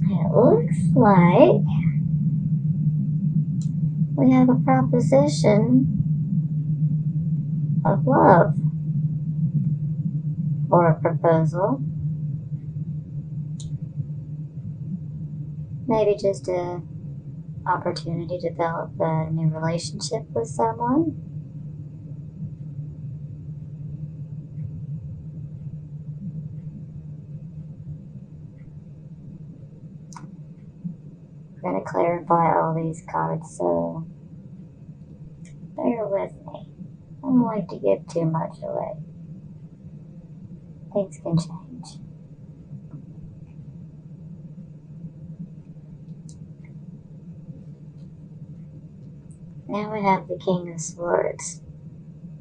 It looks like we have a proposition of love or a proposal. Maybe just a opportunity to develop a new relationship with someone. I'm going to clarify all these cards, so bear with me. I don't like to give too much away. Things can change. Now we have the King of Swords.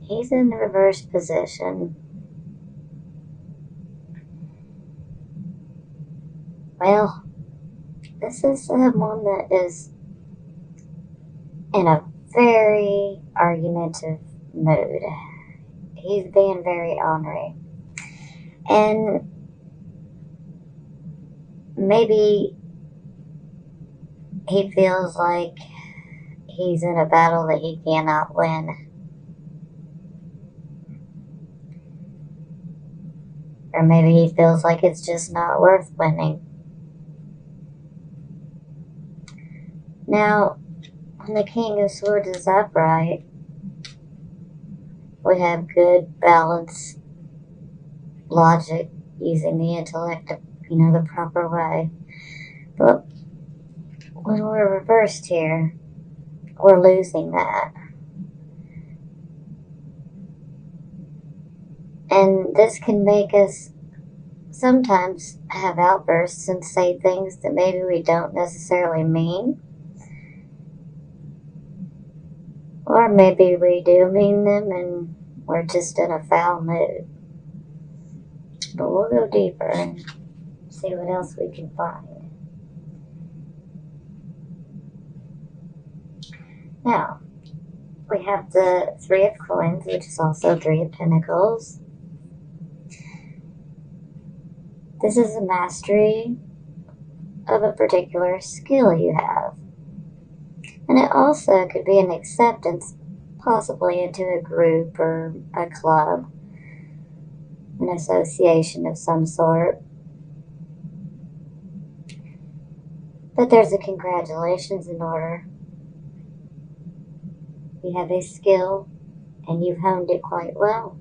He's in the reverse position. Well, this is someone that is in a very argumentative mood. He's being very ornery. And maybe he feels like he's in a battle that he cannot win. Or maybe he feels like it's just not worth winning. Now, when the King of Swords is upright, we have good, balanced logic, using the intellect, the proper way. But when we're reversed here, we're losing that. And this can make us sometimes have outbursts and say things that maybe we don't necessarily mean. Or maybe we do mean them and we're just in a foul mood. But we'll go deeper and see what else we can find. Now, we have the Three of Coins, which is also Three of Pentacles. This is a mastery of a particular skill you have. And it also could be an acceptance, possibly into a group or a club, an association of some sort. But there's a congratulations in order. You have a skill and you've honed it quite well.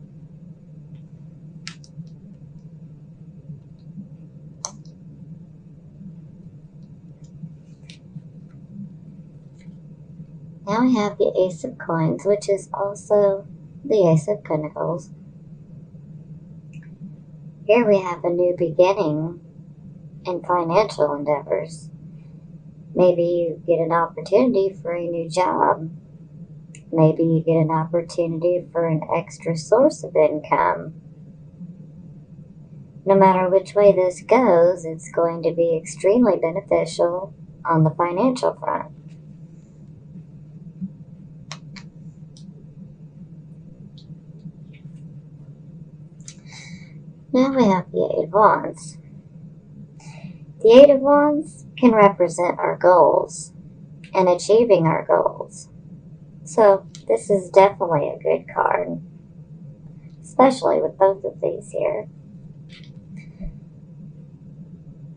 Now we have the Ace of Coins, which is also the Ace of Pentacles. Here we have a new beginning in financial endeavors. Maybe you get an opportunity for a new job. Maybe you get an opportunity for an extra source of income. No matter which way this goes, it's going to be extremely beneficial on the financial front. Now we have the Eight of Wands. The Eight of Wands can represent our goals and achieving our goals. So this is definitely a good card, especially with both of these here.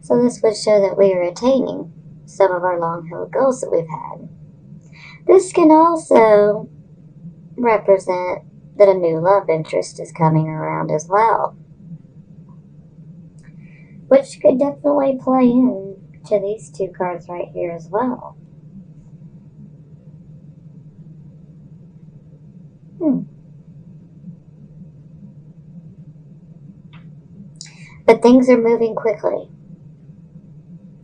So this would show that we are attaining some of our long-held goals that we've had. This can also represent that a new love interest is coming around as well, which could definitely play into these two cards right here as well. But things are moving quickly,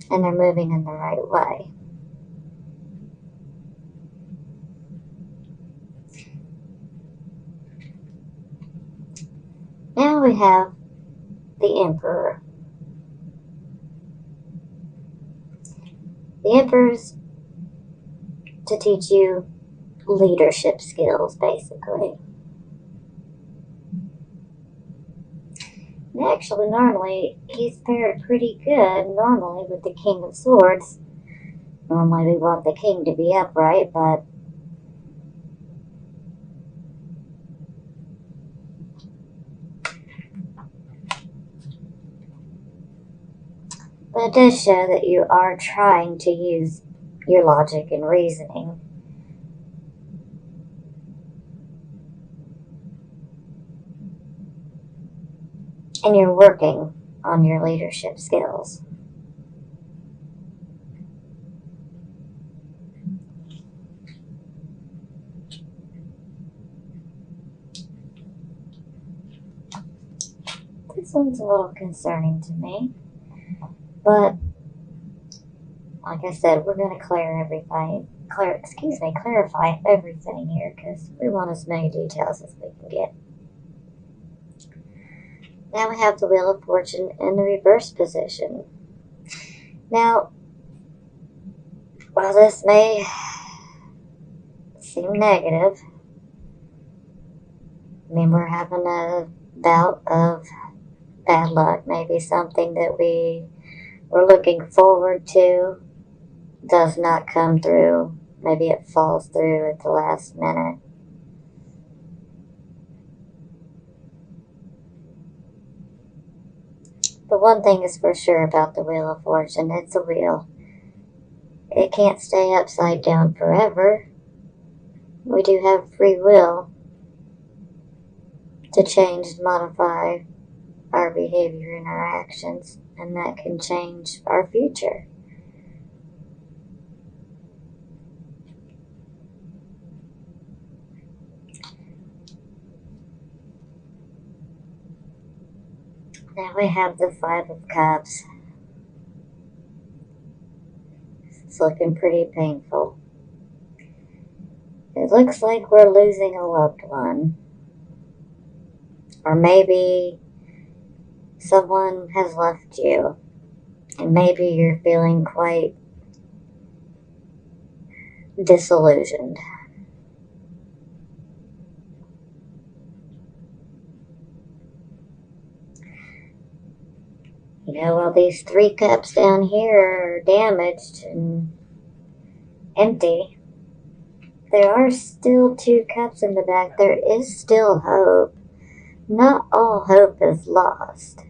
and they're moving in the right way. Now we have the Emperor. The Emperor's to teach you leadership skills, basically. actually, normally, he's paired pretty good, normally, with the King of Swords. Normally we want the king to be upright, but it does show that you are trying to use your logic and reasoning. And you're working on your leadership skills. This one's a little concerning to me, but like I said, we're going to clarify everything here because we want as many details as we can get. Now we have the Wheel of Fortune in the reverse position. Now, while this may seem negative, I mean, we're having a bout of bad luck, maybe something that we were looking forward to does not come through. Maybe it falls through at the last minute. But one thing is for sure about the Wheel of Fortune, it's a wheel. It can't stay upside down forever. We do have free will to change and modify our behavior and our actions, and that can change our future. Now we have the Five of Cups. It's looking pretty painful. It looks like we're losing a loved one. Or maybe someone has left you. And maybe you're feeling quite disillusioned. You know, while these 3 cups down here are damaged and empty, there are still 2 cups in the back. There is still hope. Not all hope is lost.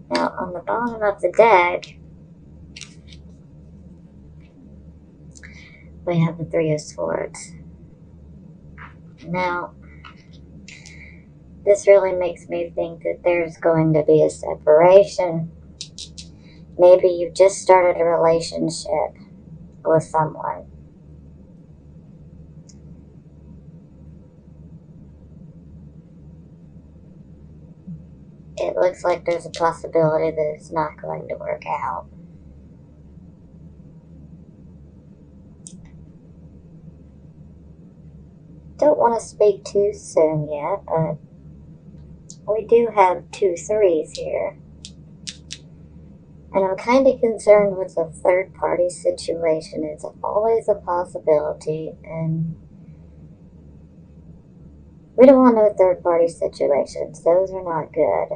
Now, on the bottom of the deck, we have the Three of Swords. Now, this really makes me think that there's going to be a separation. Maybe you've just started a relationship with someone. It looks like there's a possibility that it's not going to work out. Don't want to speak too soon yet, but we do have 2 threes here. And I'm kind of concerned with the third party situation. It's always a possibility, and we don't want no third party situations. Those are not good.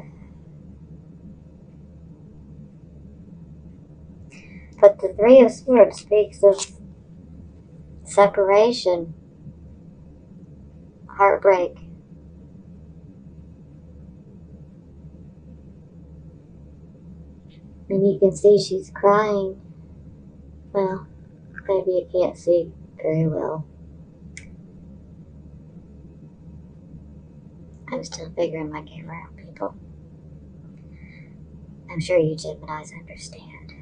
But the Three of Swords speaks of separation, heartbreak. And you can see she's crying. Well, maybe you can't see very well. I'm still figuring my camera out, people. I'm sure you Geminis understand.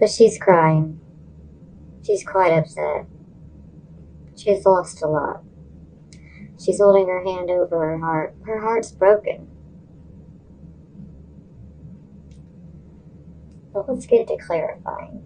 But she's crying. She's quite upset. She's lost a lot. She's holding her hand over her heart. Her heart's broken. But let's get to clarifying.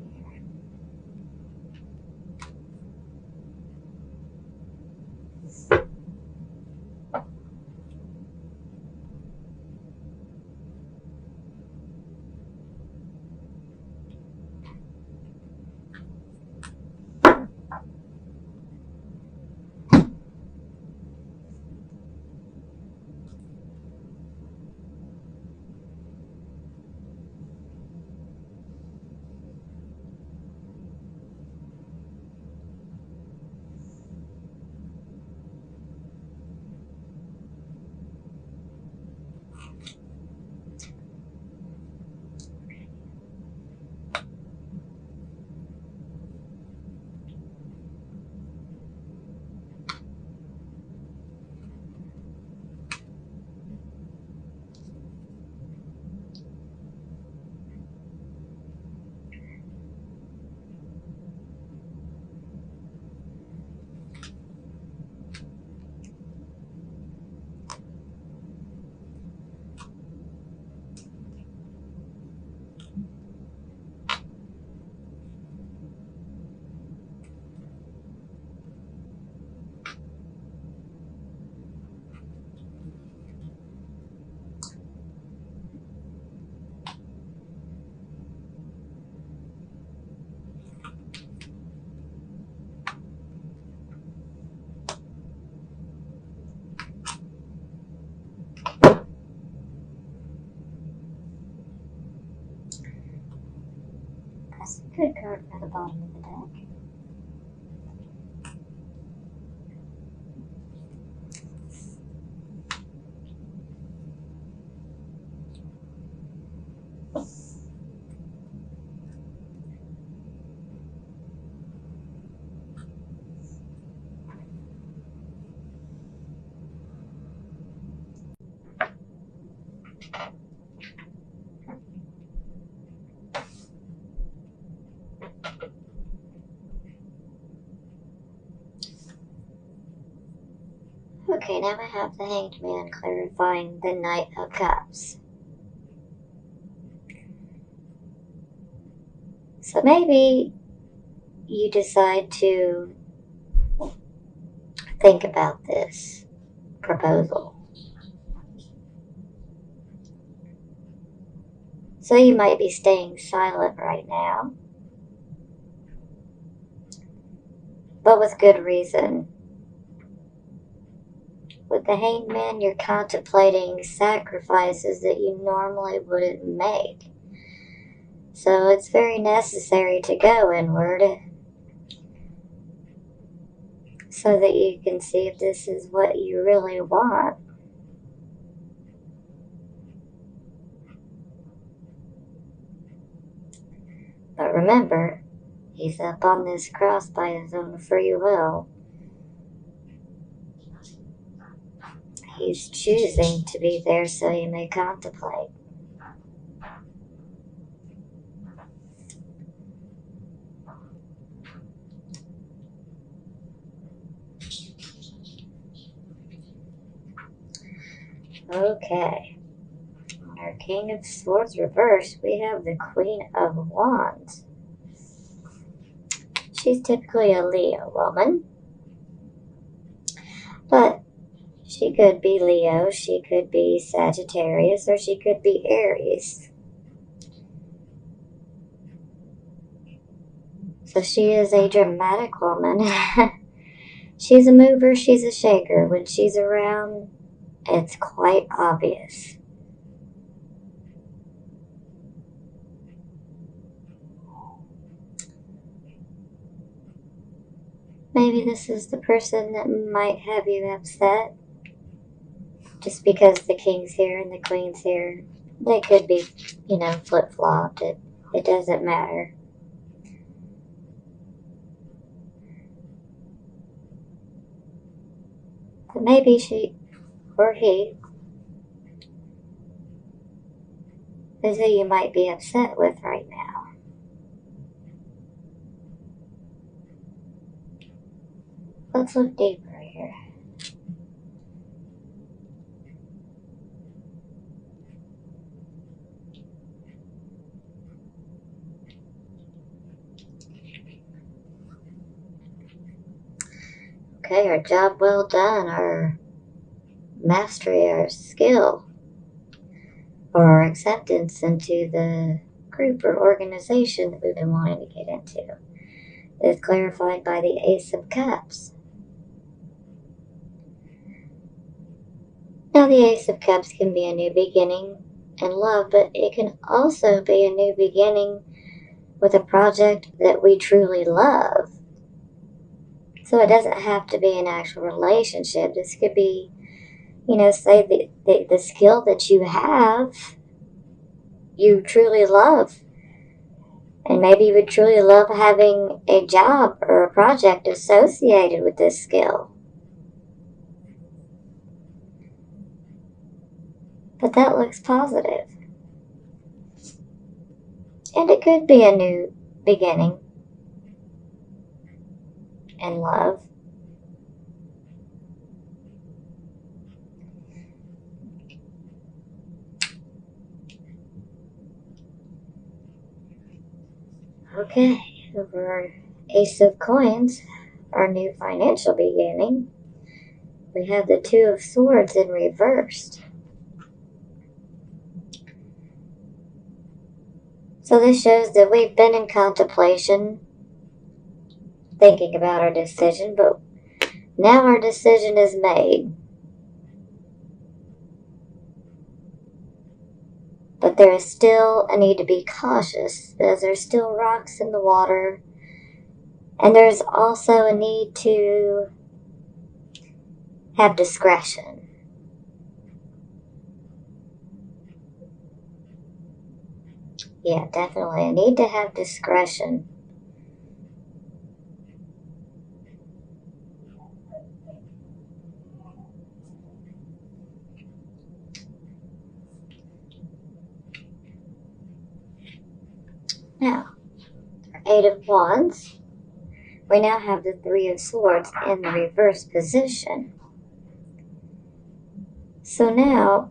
good card for the bottom of the deck. Okay, now I have the Hanged Man clarifying the Knight of Cups. So maybe you decide to think about this proposal. So you might be staying silent right now, but with good reason. With the Hanged Man, you're contemplating sacrifices that you normally wouldn't make. So it's very necessary to go inward so that you can see if this is what you really want. But remember, he's up on this cross by his own free will. He's choosing to be there so you may contemplate. Okay. On our King of Swords reversed, we have the Queen of Wands. She's typically a Leo woman, but she could be Leo, she could be Sagittarius, or she could be Aries. So she is a dramatic woman. She's a mover, she's a shaker. When she's around, it's quite obvious. Maybe this is the person that might have you upset. Just because the king's here and the queen's here. They could be, flip-flopped. It doesn't matter. But maybe she or he is who you might be upset with right now. Let's look deeper here. Okay, our job well done, our mastery, our skill, or our acceptance into the group or organization that we've been wanting to get into is clarified by the Ace of Cups. Now, the Ace of Cups can be a new beginning in love, but it can also be a new beginning with a project that we truly love. So it doesn't have to be an actual relationship. This could be, say the skill that you have, you truly love. And maybe you would truly love having a job or a project associated with this skill. But that looks positive. And it could be a new beginning in love. Okay, over our Ace of Coins, our new financial beginning, we have the Two of Swords in reversed. So this shows that we've been in contemplation, thinking about our decision, but now our decision is made. But there is still a need to be cautious, as there's still rocks in the water. And there's also a need to have discretion. Yeah, definitely. I need to have discretion. Now, Eight of Wands. We now have the Three of Swords in the reverse position. So now,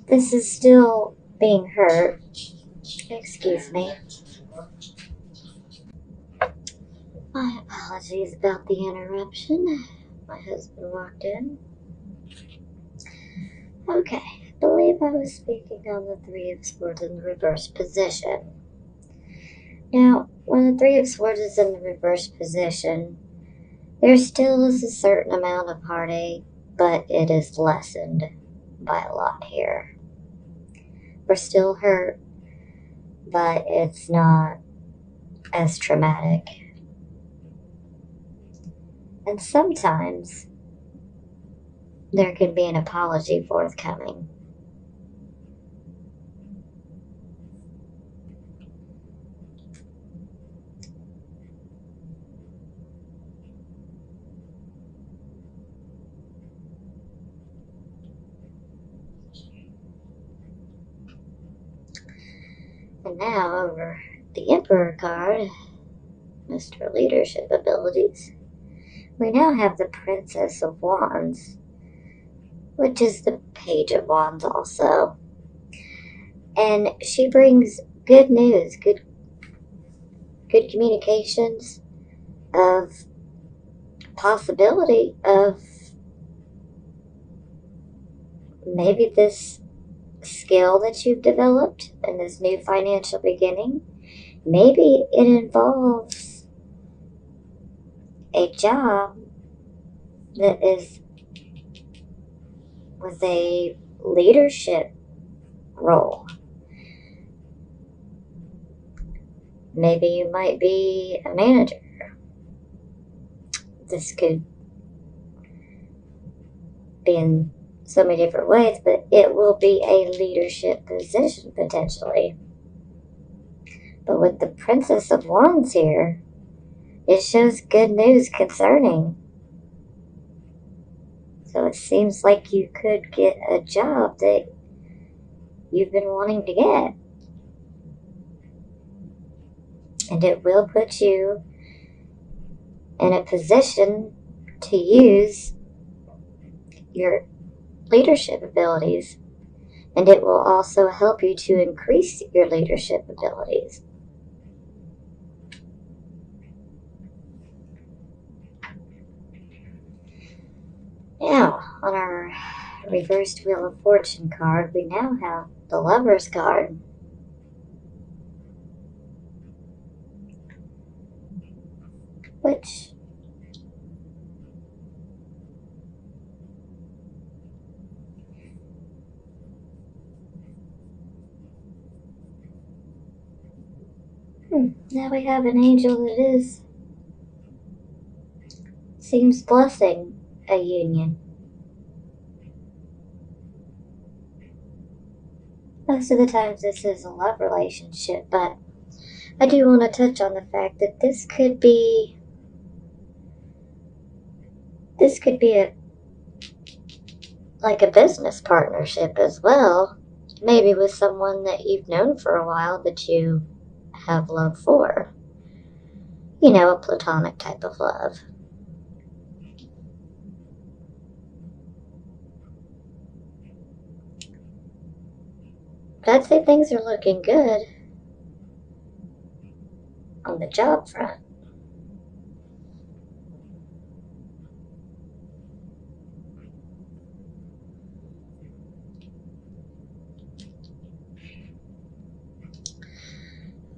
this is still being hurt. Excuse me. My apologies about the interruption. My husband walked in. Okay, I believe I was speaking on the Three of Swords in the reverse position. Now, when the Three of Swords is in the reverse position, there still is a certain amount of heartache, but it is lessened by a lot here. We're still hurt, but it's not as traumatic. And sometimes there can be an apology forthcoming. And now over the Emperor card, Mr. Leadership Abilities, we now have the Princess of Wands, which is the Page of Wands also. And she brings good news, good communications of possibility of maybe this skill that you've developed in this new financial beginning. Maybe it involves a job that is with a leadership role. Maybe you might be a manager. This could be in so many different ways, but it will be a leadership position potentially. But with the Princess of Wands here, it shows good news concerning. So it seems like you could get a job that you've been wanting to get. And it will put you in a position to use your leadership abilities. And it will also help you to increase your leadership abilities. Now, on our reversed Wheel of Fortune card, we now have the Lover's card. Which now we have an angel that seems blessing a union. Most of the times this is a love relationship, but I do want to touch on the fact that this could be like a business partnership as well. Maybe with someone that you've known for a while that you have love for. You know, a platonic type of love. But I'd say things are looking good on the job front.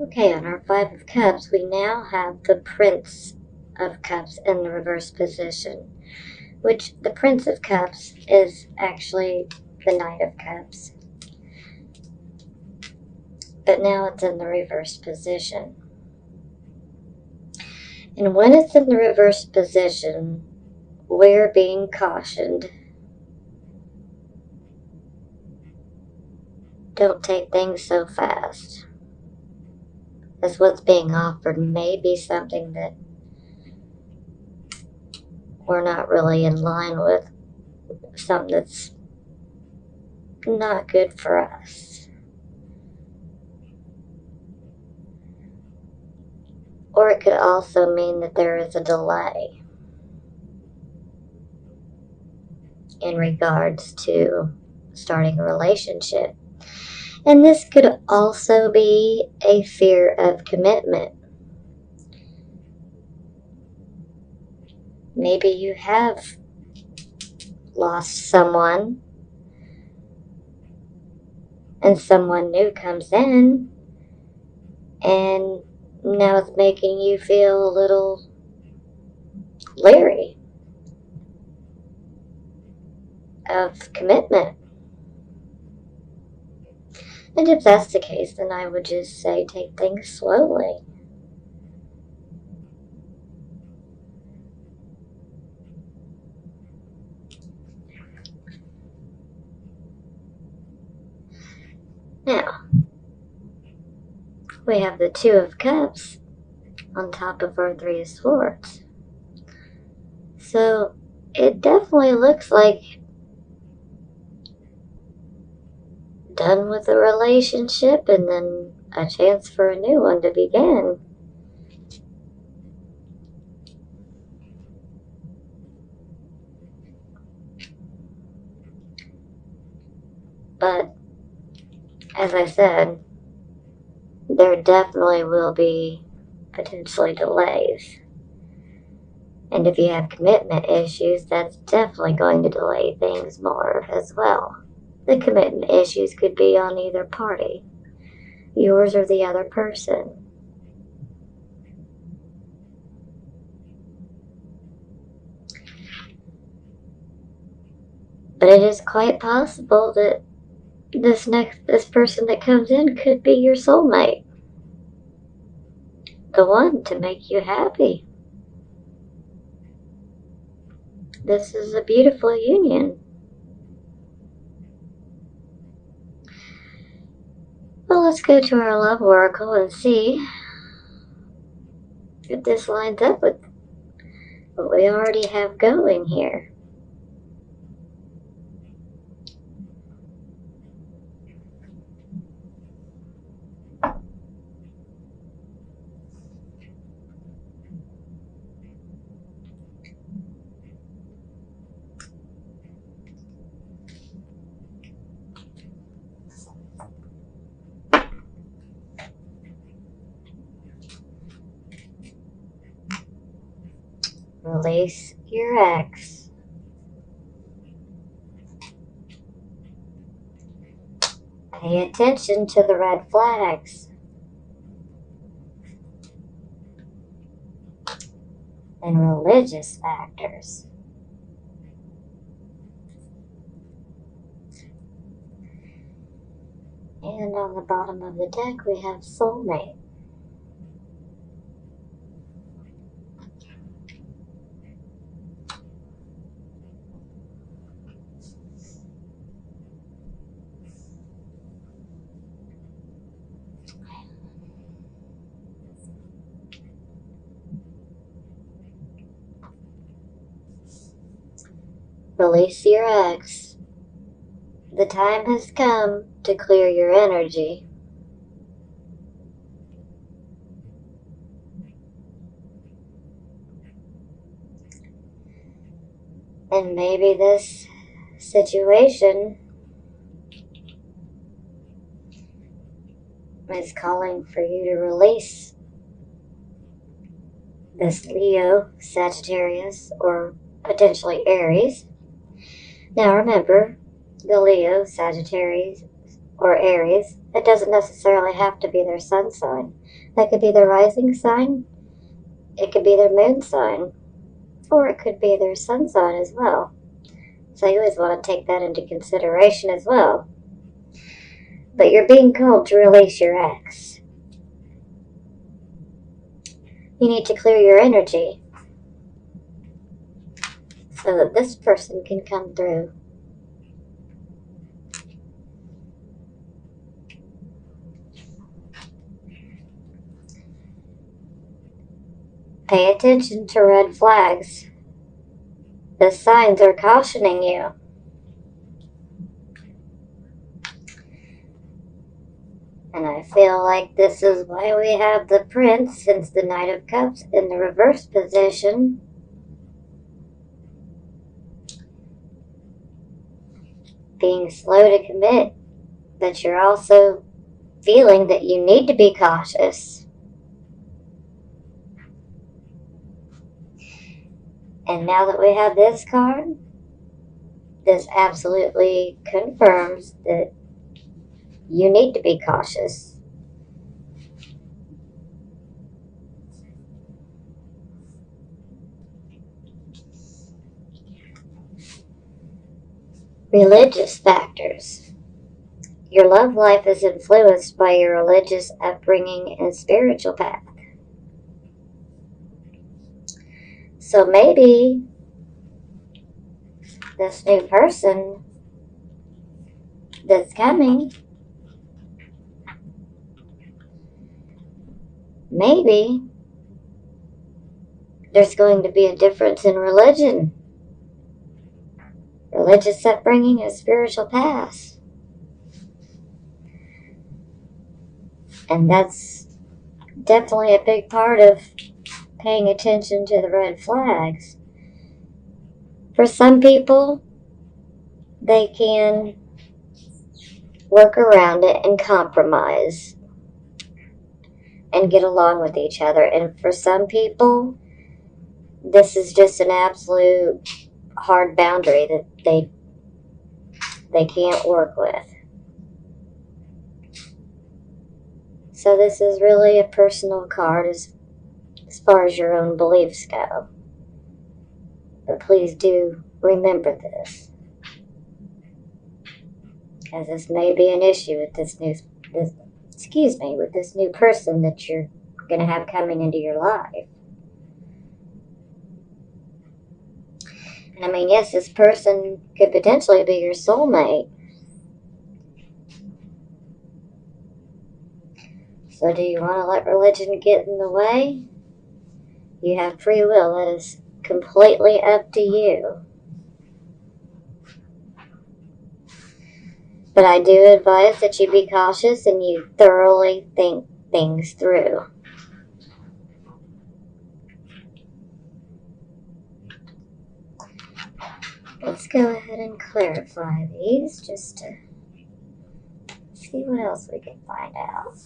Okay, on our Five of Cups, we now have the Prince of Cups in the reverse position, which the Prince of Cups is actually the Knight of Cups. but now it's in the reversed position. And when it's in the reversed position, we're being cautioned. Don't take things so fast. As what's being offered may be something that we're not really in line with, something that's not good for us. Or it could also mean that there is a delay in regards to starting a relationship. And this could also be a fear of commitment. Maybe you have lost someone and someone new comes in, and now it's making you feel a little leery of commitment. And if that's the case, then I would just say take things slowly. Now, we have the Two of Cups on top of our Three of Swords. So it definitely looks like done with a relationship and then a chance for a new one to begin. But as I said, there definitely will be potentially delays. And if you have commitment issues, that's definitely going to delay things more as well. The commitment issues could be on either party, yours or the other person. But it is quite possible that this person that comes in could be your soulmate. The one to make you happy. This is a beautiful union. Well, let's go to our love oracle and see if this lines up with what we already have going here. Release your ex. Pay attention to the red flags. And religious factors. And on the bottom of the deck we have soulmate. Release your ex. The time has come to clear your energy. And maybe this situation is calling for you to release this Leo, Sagittarius, or potentially Aries. Now remember, the Leo, Sagittarius, or Aries, it doesn't necessarily have to be their sun sign. That could be their rising sign, it could be their moon sign, or it could be their sun sign as well. So you always want to take that into consideration as well. But you're being called to release your ex. You need to clear your energy so that this person can come through. Pay attention to red flags. The signs are cautioning you. And I feel like this is why we have the Prince, since the Knight of Cups, in the reverse position. Being slow to commit, but you're also feeling that you need to be cautious. And now that we have this card, this absolutely confirms that you need to be cautious. Religious factors. Your love life is influenced by your religious upbringing and spiritual path. So maybe this new person that's coming, maybe there's going to be a difference in religion, religious upbringing, and spiritual path. And that's definitely a big part of paying attention to the red flags. For some people, they can work around it and compromise and get along with each other. And for some people, this is just an absolute hard boundary that they can't work with. So this is really a personal card as far as your own beliefs go. But please do remember this, as this may be an issue with this new person that you're going to have coming into your life. And I mean, yes, this person could potentially be your soulmate. So do you want to let religion get in the way? You have free will. That is completely up to you. But I do advise that you be cautious and you thoroughly think things through. Let's go ahead and clarify these just to see what else we can find out.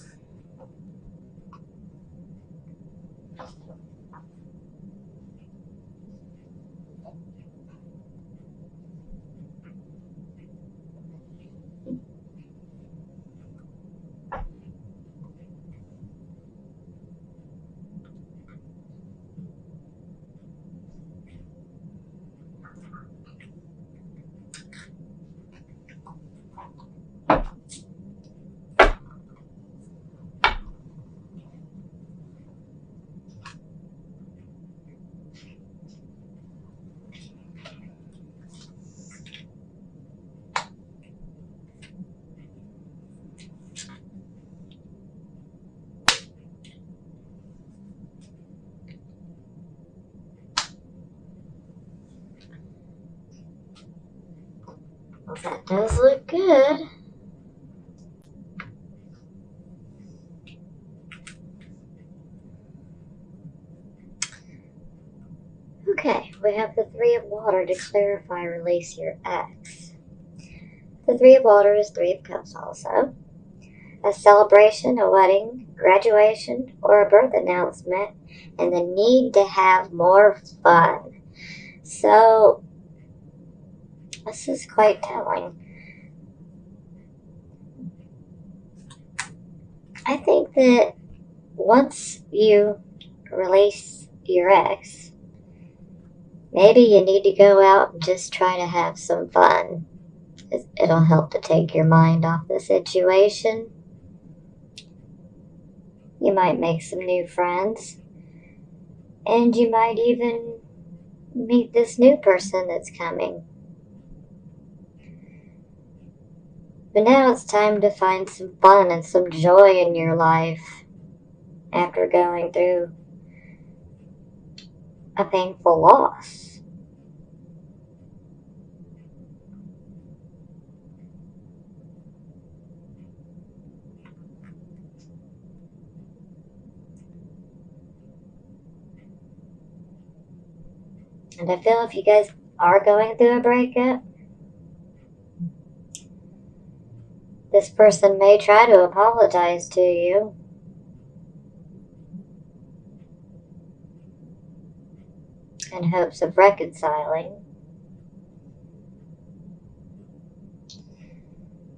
Well, that does look good. Okay, we have the Three of Water to clarify release your ex. The Three of Water is Three of Cups also. A celebration, a wedding, graduation, or a birth announcement, and the need to have more fun. So, this is quite telling. I think that once you release your ex, maybe you need to go out and just try to have some fun. It'll help to take your mind off the situation. You might make some new friends. And you might even meet this new person that's coming. But now it's time to find some fun and some joy in your life after going through a painful loss. And I feel if you guys are going through a breakup, this person may try to apologize to you. In hopes of reconciling.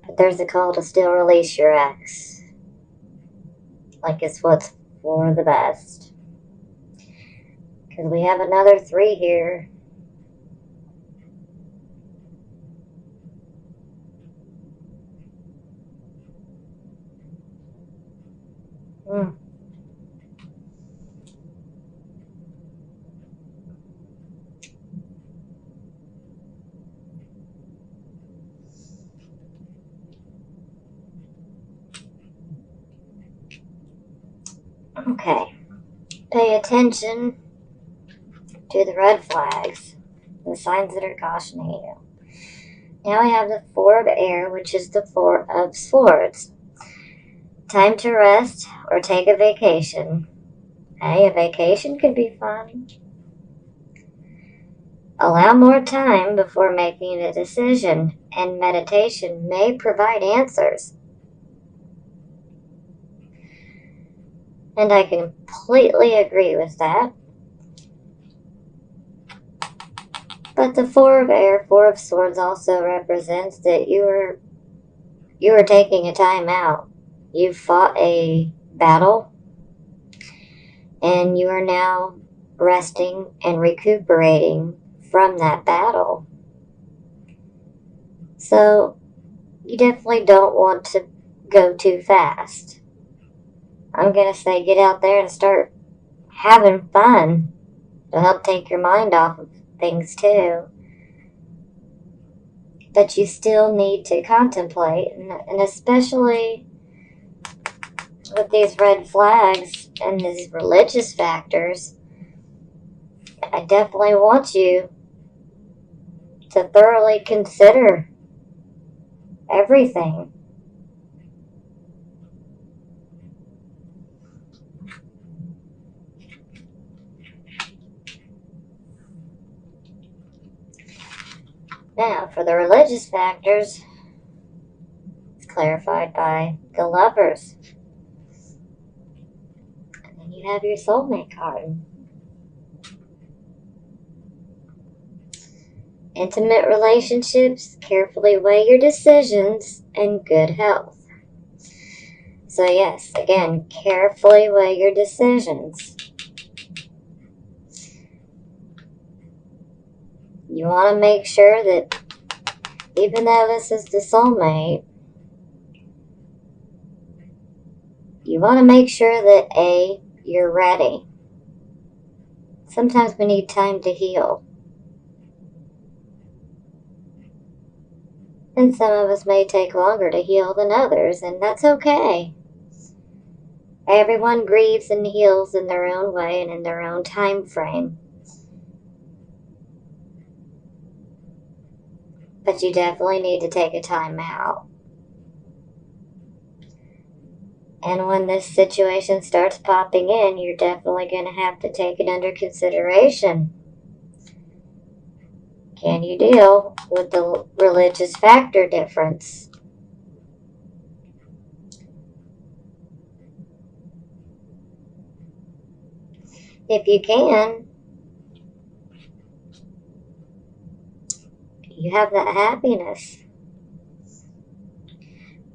But there's a call to still release your ex. Like it's what's for the best. Because we have another 3 here. Okay. Pay attention to the red flags, the signs that are cautioning you. Now we have the 4 of air, which is the 4 of swords. Time to rest or take a vacation. Hey, a vacation could be fun. Allow more time before making a decision, and meditation may provide answers. And I completely agree with that. But the 4 of air, 4 of swords also represents that you are taking a time out. You fought a battle, and you are now resting and recuperating from that battle. So you definitely don't want to go too fast. I'm going to say get out there and start having fun to help take your mind off of things too. But you still need to contemplate, and especially with these red flags and these religious factors, I definitely want you to thoroughly consider everything. Now, for the religious factors, it's clarified by the lovers. And then you have your soulmate card. Intimate relationships, carefully weigh your decisions, and good health. So yes, again, carefully weigh your decisions. You want to make sure that even though this is the soulmate, you want to make sure that you're ready. Sometimes we need time to heal. And some of us may take longer to heal than others, and that's okay. Everyone grieves and heals in their own way and in their own time frame. But you definitely need to take a time out. And when this situation starts popping in, you're definitely going to have to take it under consideration. Can you deal with the religious factor difference? If you can, you have that happiness.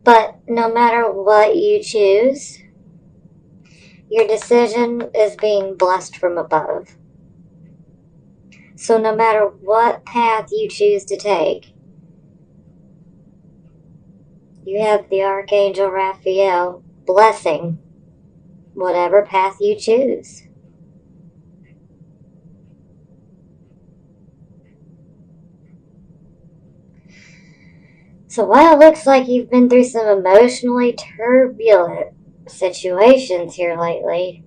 But no matter what you choose, your decision is being blessed from above. So no matter what path you choose to take, You have the Archangel Raphael blessing whatever path you choose. So while it looks like you've been through some emotionally turbulent situations here lately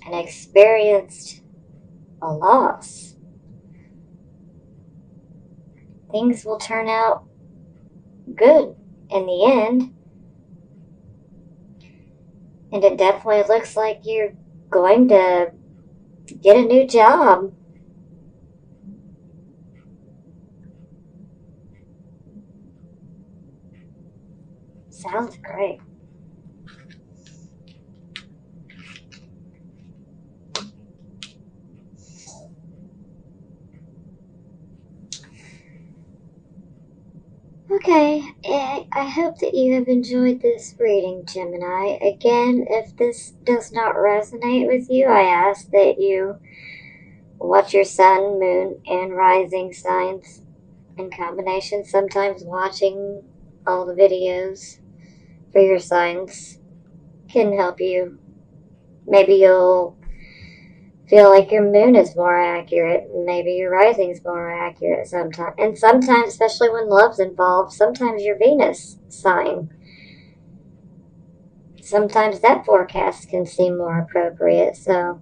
and experienced a loss, things will turn out good in the end. And it definitely looks like you're going to get a new job. Sounds great. Okay, I hope that you have enjoyed this reading, Gemini. Again, if this does not resonate with you, I ask that you watch your sun, moon, and rising signs in combination. Sometimes watching all the videos for your signs can help you. Maybe you'll feel like your moon is more accurate. Maybe your rising is more accurate sometimes. And sometimes, especially when love's involved, sometimes your Venus sign. Sometimes that forecast can seem more appropriate. So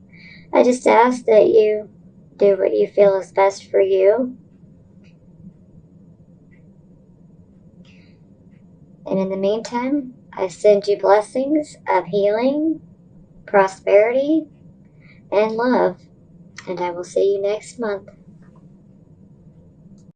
I just ask that you do what you feel is best for you. And in the meantime, I send you blessings of healing, prosperity, and love. And I will see you next month.